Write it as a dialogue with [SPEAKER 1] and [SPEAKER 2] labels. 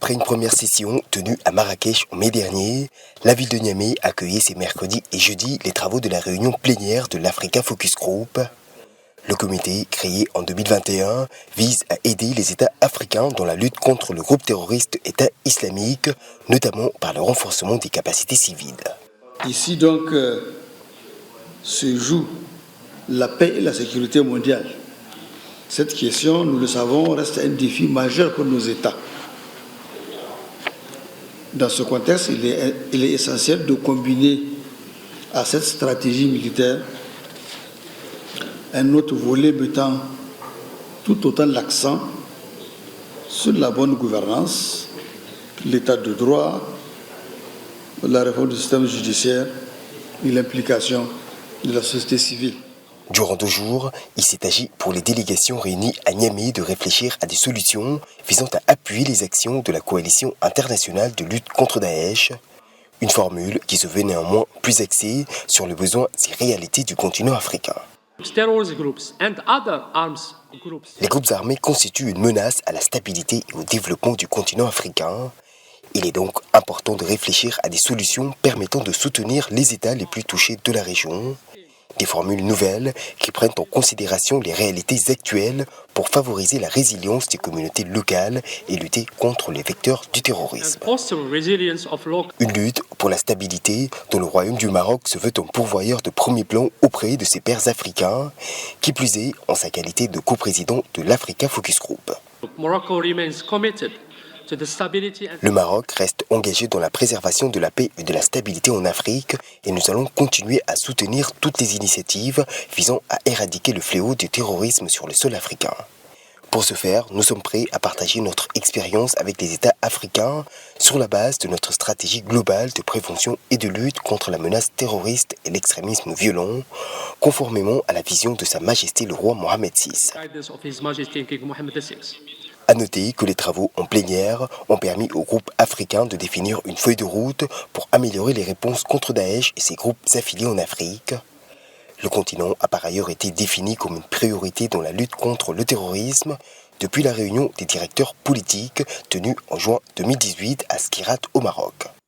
[SPEAKER 1] Après une première session tenue à Marrakech en mai dernier, la ville de Niamey accueillait ces mercredis et jeudis les travaux de la réunion plénière de l'Africa Focus Group. Le comité, créé en 2021, vise à aider les États africains dans la lutte contre le groupe terroriste État islamique, notamment par le renforcement des capacités civiles.
[SPEAKER 2] Ici donc se joue la paix et la sécurité mondiale. Cette question, nous le savons, reste un défi majeur pour nos États. Dans ce contexte, il est essentiel de combiner à cette stratégie militaire un autre volet mettant tout autant l'accent sur la bonne gouvernance, l'état de droit, la réforme du système judiciaire et l'implication de la société civile.
[SPEAKER 1] Durant 2 jours, il s'est agi pour les délégations réunies à Niamey de réfléchir à des solutions visant à appuyer les actions de la coalition internationale de lutte contre Daesh. Une formule qui se veut néanmoins plus axée sur le besoin et réalités du continent africain. Les groupes armés constituent une menace à la stabilité et au développement du continent africain. Il est donc important de réfléchir à des solutions permettant de soutenir les États les plus touchés de la région. Des formules nouvelles qui prennent en considération les réalités actuelles pour favoriser la résilience des communautés locales et lutter contre les vecteurs du terrorisme. Une lutte pour la stabilité dont le Royaume du Maroc se veut un pourvoyeur de premier plan auprès de ses pairs africains, qui plus est en sa qualité de coprésident de l'Africa Focus Group. Le Maroc reste engagé dans la préservation de la paix et de la stabilité en Afrique et nous allons continuer à soutenir toutes les initiatives visant à éradiquer le fléau du terrorisme sur le sol africain. Pour ce faire, nous sommes prêts à partager notre expérience avec les États africains sur la base de notre stratégie globale de prévention et de lutte contre la menace terroriste et l'extrémisme violent, conformément à la vision de Sa Majesté le roi Mohamed VI. À noter que les travaux en plénière ont permis au groupe africain de définir une feuille de route pour améliorer les réponses contre Daesh et ses groupes affiliés en Afrique. Le continent a par ailleurs été défini comme une priorité dans la lutte contre le terrorisme depuis la réunion des directeurs politiques tenue en juin 2018 à Skirat au Maroc.